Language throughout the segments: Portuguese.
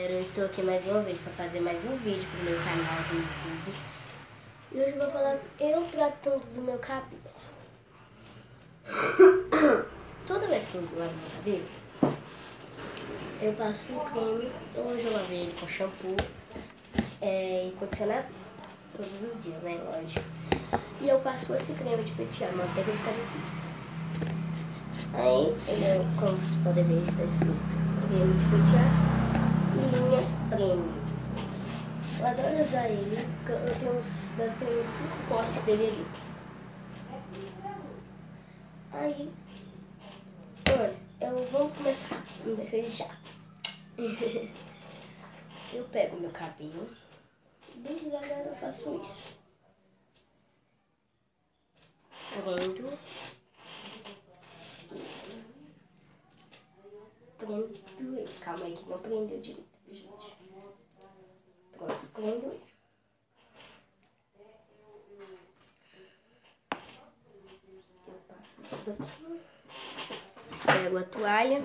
galera, eu estou aqui mais uma vez para fazer mais um vídeo pro meu canal do YouTube. E hoje eu vou falar eu tratando do meu cabelo. Toda vez que eu lavo meu cabelo, eu passo um creme. Hoje eu lavei ele com shampoo e condicionador todos os dias, né? Lógico. E eu passo esse creme de pentear, manteiga de caretê. Aí, como vocês podem ver, está escrito creme de pentear, linha premium. Eu adoro usar ele, deve ter uns 5 potes dele ali. Aí, vamos começar, não vai ser já. Eu pego meu cabelo, bem devagar eu faço isso. Prendo ele. Calma aí que não prendeu direito, gente. Pronto, prendo ele. Eu passo isso daqui. Pego a toalha.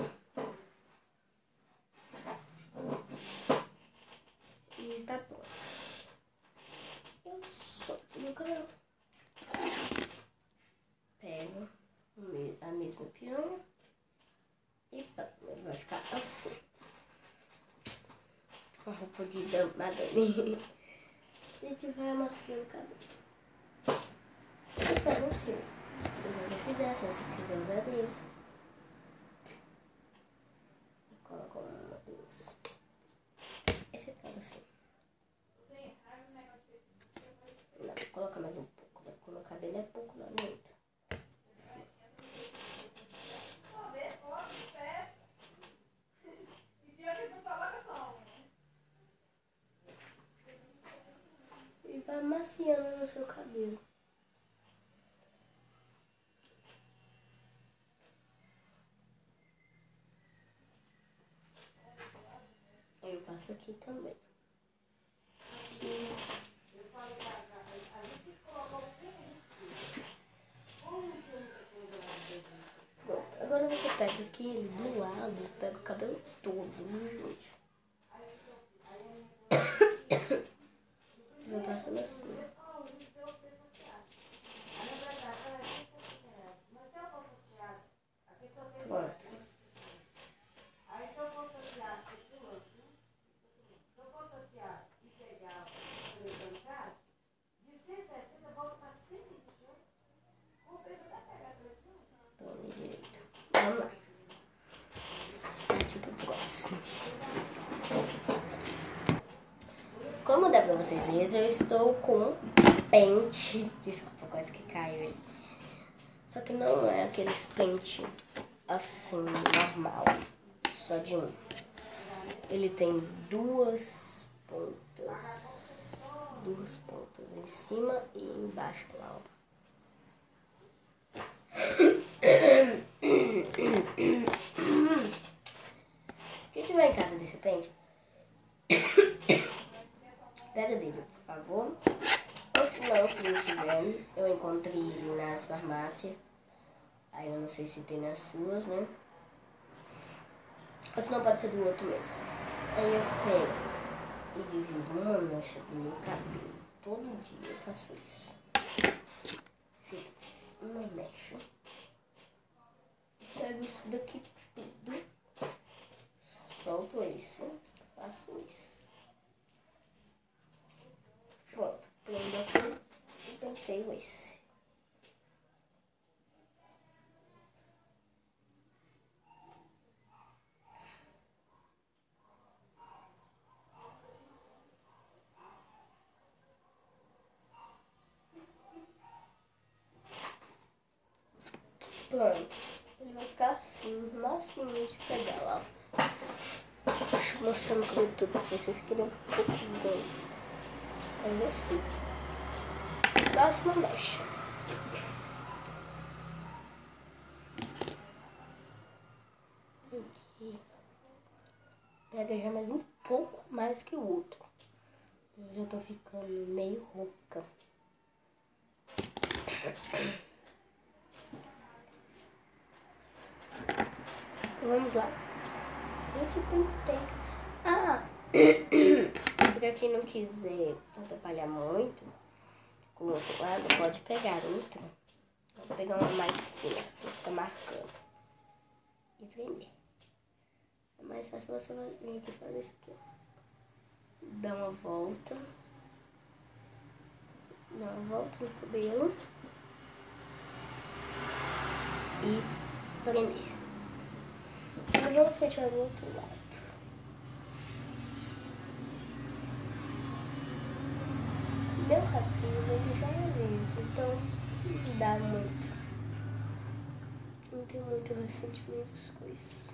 E está pronto. Eu solto meu cabelo. Pego a mesma piranha. E pronto, ele vai ficar assim. Com a roupa de madame. A gente vai amaciando o cabelo. Vocês pegam o seu. Se vocês quiserem, se você quiser usar desse. E coloca uma duas. Esse tá assim. Não, coloca mais um pouco, né? Porque o meu cabelo é pouco, não é muito. Assim. E vai amaciando no seu cabelo. Aí eu passo aqui também. Pronto, agora você pega aqui ele do lado, pega o cabelo todo, viu, gente? Eu passo assim. Pronto. Vamos lá. Partir pro próximo. Como dá pra vocês verem, eu estou com pente. Desculpa, quase que caiu aí. Só que não é aqueles pente assim, normal. Só de um. Ele tem duas pontas. Duas pontas em cima e embaixo, lá, ó. Quem tiver em casa desse pente, pega dele, por favor. Ou se não tiver, eu encontrei ele nas farmácias. Aí eu não sei se tem nas suas, né? Ou se não, pode ser do outro mesmo. Aí eu pego e divido uma mecha do meu cabelo. Todo dia eu faço isso. Fica uma mecha. Pego isso daqui tudo. Solto isso. Faço isso. Pronto. Prendo aqui e penteio esse. Pronto. Ele vai ficar assim, macinho de pegar lá. Mostrando o cabelo todo pra vocês que ele é um pouquinho bem. Aí assim. Próxima mecha. Aqui. Pega já mais um pouco mais que o outro. Eu já tô ficando meio rouca. Vamos lá. Gente, pentei. Ah, Pra quem não quiser atrapalhar muito com o outro lado, pode pegar outra. Vou pegar uma mais fina, que fica marcando. E prender. É mais fácil você vir aqui e fazer isso aqui, ó. Dá uma volta. Dá uma volta no cabelo. E prender. Agora vamos continuar do outro lado. Meu cabelo ele já é liso, então não dá muito. Não tem muito ressentimentos com isso.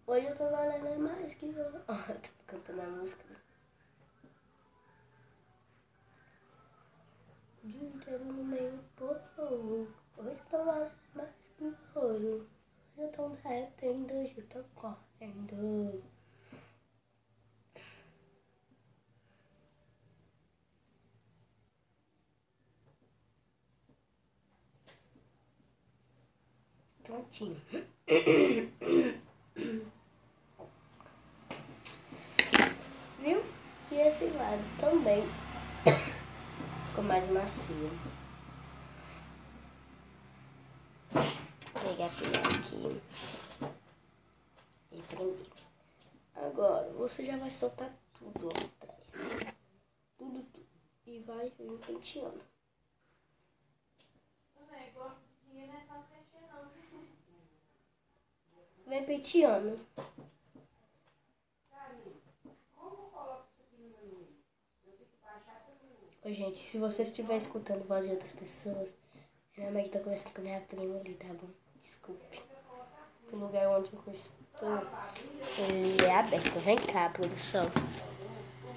Hoje eu tô valendo mais que eu. Ó, eu tô cantando a música. O dia inteiro no meio do povo. Hoje eu tô valendo mais que ouro. Hoje eu tô derretendo, hoje eu tô correndo. Prontinho. Viu? E esse lado também ficou mais macio. Vou pegar aqui e prender. Agora você já vai soltar tudo lá atrás. Tudo. E vai vir penteando. Vem penteando. Ô, gente, se você estiver escutando voz de outras pessoas, minha mãe tá conversando com minha prima ali, tá bom? Desculpe. O lugar onde eu estou, ele é aberto. Vem cá, produção.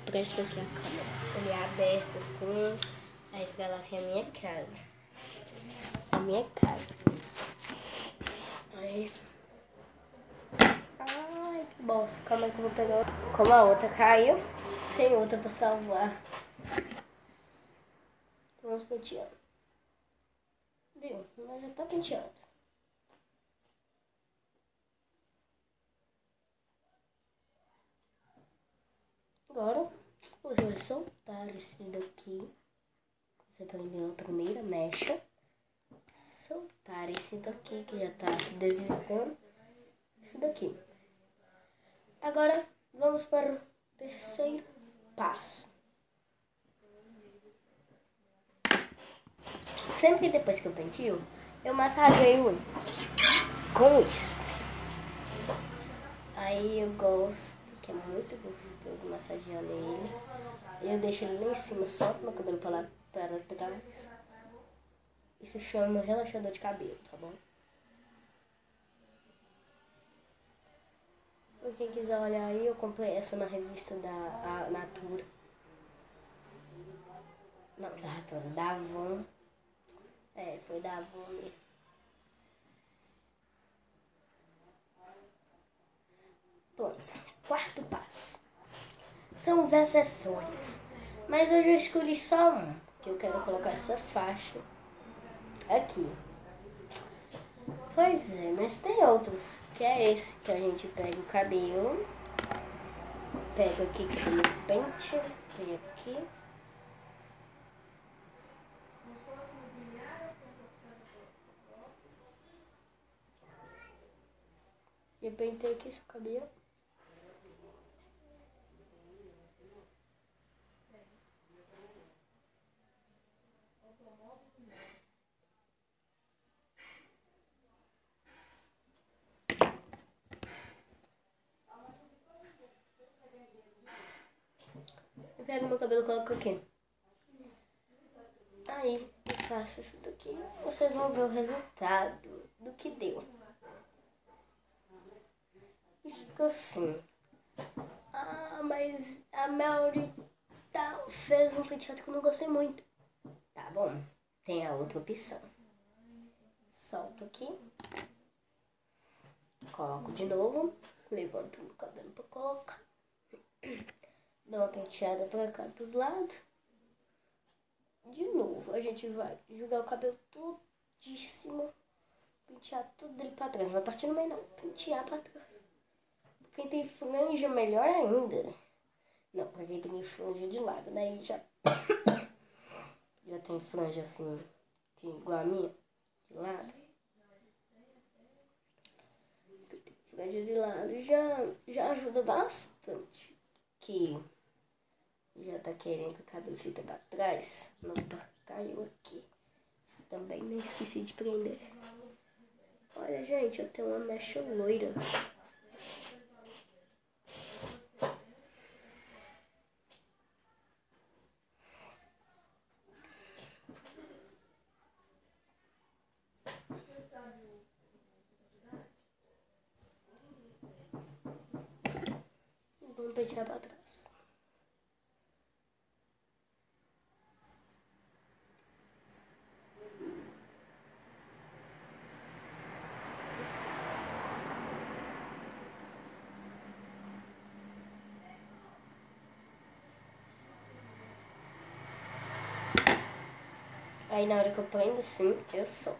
Presta aqui a câmera. Ele é aberto assim. Aí pra lá tem a minha casa. A minha casa. Aí. Ai, que bosta. Calma aí que eu vou pegar outra. Como a outra caiu, tem outra pra salvar. Vamos penteando. Viu? Mas já tá penteando. Agora, você vai soltar esse daqui. Você prendeu a primeira mecha. Soltar esse daqui que já tá deslizando. Esse daqui. Agora, vamos para o terceiro passo. Sempre depois que eu pentio, eu massageio ele com isso. Aí eu gosto, que é muito gostoso massageando ele. Eu deixo ele lá em cima, solto meu cabelo para trás. Isso chama relaxador de cabelo, tá bom? Quem quiser olhar aí, eu comprei essa na revista da Natura. Não, da Natura, da Avon. É, foi da Avon mesmo. Pronto, quarto passo. São os acessórios. Mas hoje eu escolhi só um, que eu quero colocar essa faixa aqui. Pois é, mas tem outros, que é esse, que a gente pega o cabelo, pega aqui que tem o pente, tem aqui. E pentei aqui esse cabelo. Eu pego meu cabelo e coloco aqui. Aí, eu faço isso daqui. Vocês vão ver o resultado do que deu. E fica assim. Ah, mas a Melody fez um penteado que eu não gostei muito. Tá bom, tem a outra opção. Solto aqui. Coloco de novo. Levanto o cabelo pra colocar. Dá uma penteada pra cá dos lados. De novo, a gente vai jogar o cabelo todíssimo. Pentear tudo dele pra trás. Não vai partir no meio não. Pentear pra trás. quem tem franja, melhor ainda. Não, pra quem tem franja de lado, né? Já tem franja assim, que igual a minha, de lado. Quem tem franja de lado já ajuda bastante. Que já tá querendo que o cabelo fique pra trás. Não, caiu aqui. Também não esqueci de prender. Olha, gente, eu tenho uma mecha loira. Vamos pentear pra trás. Aí na hora que eu prendo assim, eu solto.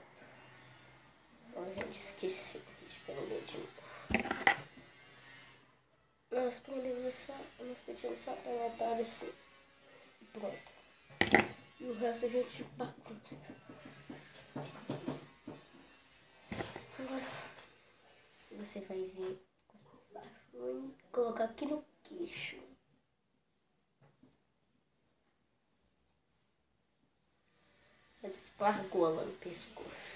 Ó, gente, esqueci de prender de novo. Nós prendemos só, nós pedimos só pra metade assim. Pronto. E o resto a gente bagunça. Agora você vai vir vou colocar aqui no queixo. Tipo argola no pescoço.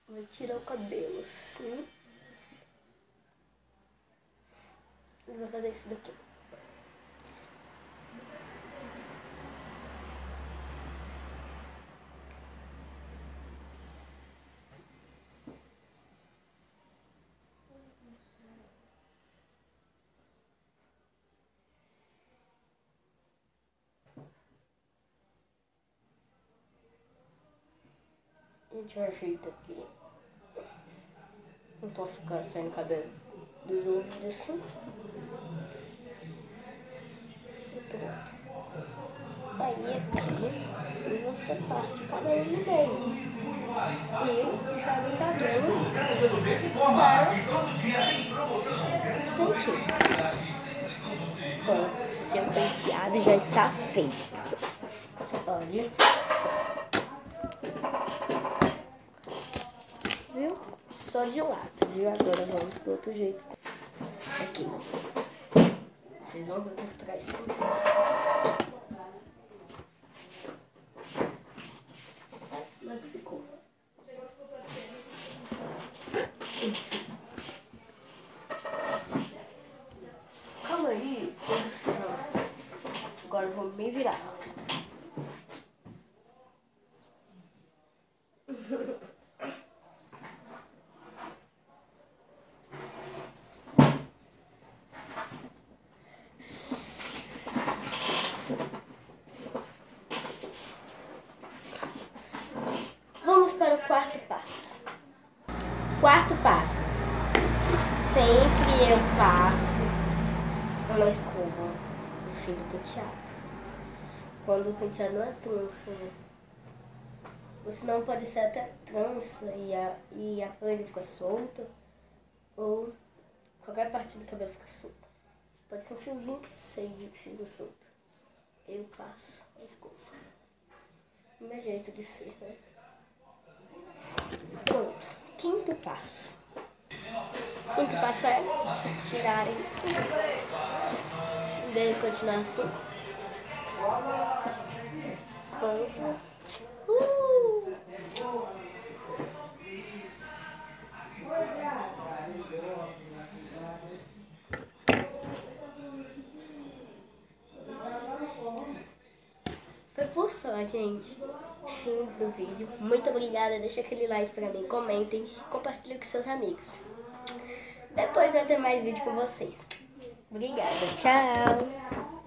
Vai tirar o cabelo assim. E vai fazer isso daqui. A gente ajeita aqui. Não posso ficar saindo cabelo dos ouvidos assim. E pronto. Aí aqui, se você parte o cabelo no meio. E joga o cabelo para o penteado. Pronto, seu penteado já está feito. Olha só. Viu? Só de lado, viu? Agora vamos do outro jeito. Aqui. Vocês vão ver por trás também. Como é que ficou? Calma aí, produção. Agora eu vou me virar. Vamos para o quarto passo. Quarto passo. Sempre eu passo uma escova no fim do penteado. Quando o penteado não é trança, né? Ou senão pode ser até trança e a franja fica solta. Ou qualquer parte do cabelo fica solta. Pode ser um fiozinho que seja que fica solto. Eu passo a escova. O meu jeito de ser, né? Pronto. Quinto passo. Quinto passo é tirar isso. Daí continuar assim. Pronto. Foi por só, gente. Fim do vídeo. Muito obrigada. Deixa aquele like pra mim. Comentem. Compartilhem com seus amigos. Depois vai ter mais vídeo com vocês. Obrigada. Tchau.